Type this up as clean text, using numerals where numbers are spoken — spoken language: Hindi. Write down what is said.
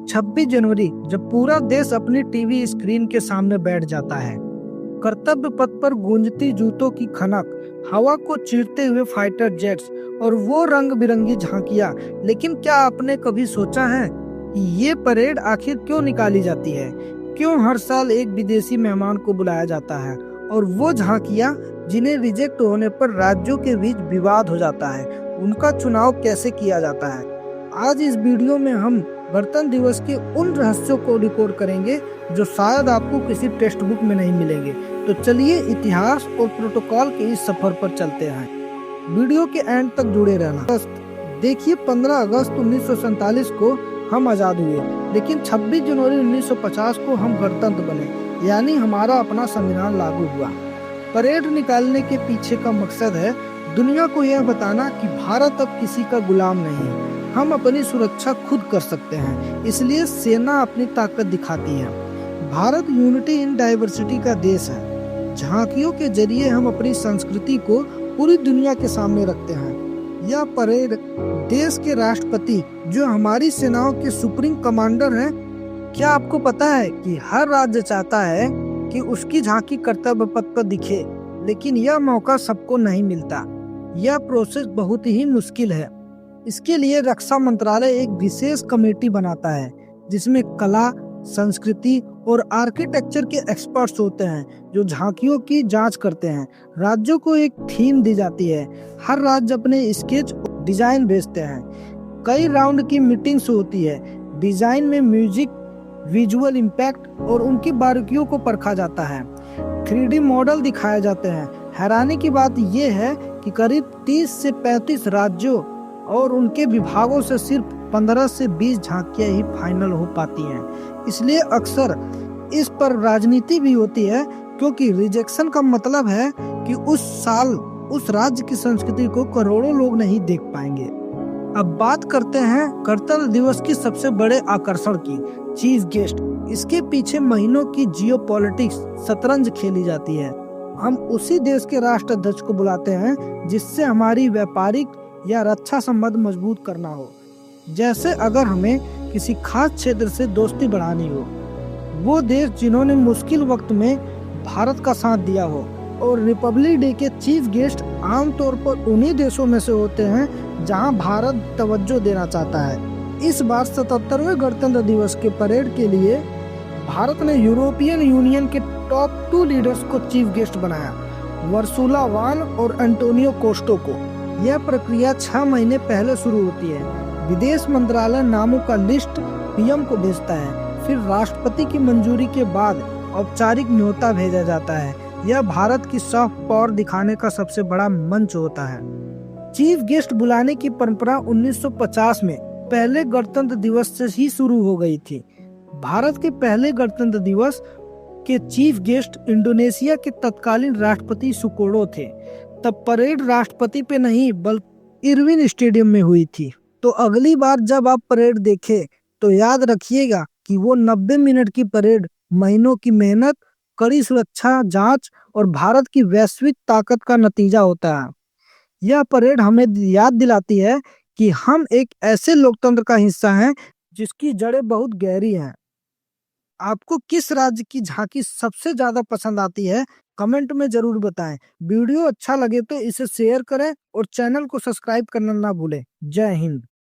26 जनवरी जब पूरा देश अपनी टीवी स्क्रीन के सामने बैठ जाता है, कर्तव्य पथ पर गूंजती जूतों की खनक, हवा को चीरते हुए फाइटर जेट्स और वो रंग बिरंगी झांकियां। लेकिन क्या आपने कभी सोचा है कि ये परेड आखिर क्यों निकाली जाती है? क्यों हर साल एक विदेशी मेहमान को बुलाया जाता है और वो झांकियां जिन्हें रिजेक्ट होने पर राज्यों के बीच विवाद हो जाता है, उनका चुनाव कैसे किया जाता है? आज इस वीडियो में हम गणतंत्र दिवस के उन रहस्यों को रिकॉर्ड करेंगे जो शायद आपको किसी टेक्स्ट बुक में नहीं मिलेंगे। तो चलिए इतिहास और प्रोटोकॉल के इस सफर पर चलते हैं। वीडियो के एंड तक जुड़े रहना। देखिए, 15 अगस्त 1947 को हम आजाद हुए, लेकिन 26 जनवरी 1950 को हम गणतंत्र बने, यानी हमारा अपना संविधान लागू हुआ। परेड निकालने के पीछे का मकसद है दुनिया को यह बताना कि भारत अब किसी का गुलाम नहीं है, हम अपनी सुरक्षा खुद कर सकते हैं। इसलिए सेना अपनी ताकत दिखाती है। भारत यूनिटी इन डाइवर्सिटी का देश है। झांकियों के जरिए हम अपनी संस्कृति को पूरी दुनिया के सामने रखते हैं। यह परेड देश के राष्ट्रपति, जो हमारी सेनाओं के सुप्रीम कमांडर हैं, क्या आपको पता है कि हर राज्य चाहता है कि उसकी झांकी कर्तव्य पथ पर दिखे, लेकिन यह मौका सबको नहीं मिलता। यह प्रोसेस बहुत ही मुश्किल है। इसके लिए रक्षा मंत्रालय एक विशेष कमेटी बनाता है जिसमें कला, संस्कृति और आर्किटेक्चर के एक्सपर्ट्स होते हैं जो झांकियों की जांच करते हैं। राज्यों को एक थीम दी जाती है, हर राज्य अपने स्केच डिजाइन भेजते हैं। कई राउंड की मीटिंग्स होती है। डिजाइन में म्यूजिक, विजुअल इम्पैक्ट और उनकी बारीकियों को परखा जाता है। 3D मॉडल दिखाए जाते हैं। हैरानी की बात यह है कि करीब 30 से 35 राज्यों और उनके विभागों से सिर्फ 15 से 20 झांकियां ही फाइनल हो पाती हैं। इसलिए अक्सर इस पर राजनीति भी होती है, क्योंकि रिजेक्शन का मतलब है कि उस साल उस राज्य की संस्कृति को करोड़ों लोग नहीं देख पाएंगे। अब बात करते हैं गणतंत्र दिवस की सबसे बड़े आकर्षण की, चीफ गेस्ट। इसके पीछे महीनों की जियोपॉलिटिक्स शतरंज खेली जाती है। हम उसी देश के राष्ट्राध्यक्ष को बुलाते हैं जिससे हमारी व्यापारिक या रक्षा संबंध मजबूत करना हो। जैसे अगर हमें किसी खास क्षेत्र से दोस्ती बढ़ानी हो, वो देश जिन्होंने मुश्किल वक्त में भारत का साथ दिया हो। और रिपब्लिक डे के चीफ गेस्ट आमतौर पर उन्हीं देशों में से होते हैं जहां भारत तवज्जो देना चाहता है। इस बार 77वें गणतंत्र दिवस के परेड के लिए भारत ने यूरोपियन यूनियन के टॉप 2 लीडर्स को चीफ गेस्ट बनाया, उर्सुला वान और एंटोनियो कोस्टा को। यह प्रक्रिया 6 महीने पहले शुरू होती है। विदेश मंत्रालय नामों का लिस्ट पीएम को भेजता है, फिर राष्ट्रपति की मंजूरी के बाद औपचारिक न्योता भेजा जाता है। यह भारत की सॉफ्ट पावर दिखाने का सबसे बड़ा मंच होता है। चीफ गेस्ट बुलाने की परंपरा 1950 में पहले गणतंत्र दिवस से ही शुरू हो गई थी। भारत के पहले गणतंत्र दिवस के चीफ गेस्ट इंडोनेशिया के तत्कालीन राष्ट्रपति सुकोर्डो थे। तब परेड राष्ट्रपति पे नहीं बल्कि इरविन स्टेडियम में हुई थी। तो अगली बार जब आप परेड देखें तो याद रखिएगा कि वो 90 मिनट की परेड महीनों की मेहनत, कड़ी सुरक्षा जांच और भारत की वैश्विक ताकत का नतीजा होता है। यह परेड हमें याद दिलाती है कि हम एक ऐसे लोकतंत्र का हिस्सा हैं जिसकी जड़ें बहुत गहरी हैं। आपको किस राज्य की झांकी सबसे ज्यादा पसंद आती है, कमेंट में जरूर बताएं। वीडियो अच्छा लगे तो इसे शेयर करें और चैनल को सब्सक्राइब करना ना भूलें। जय हिंद।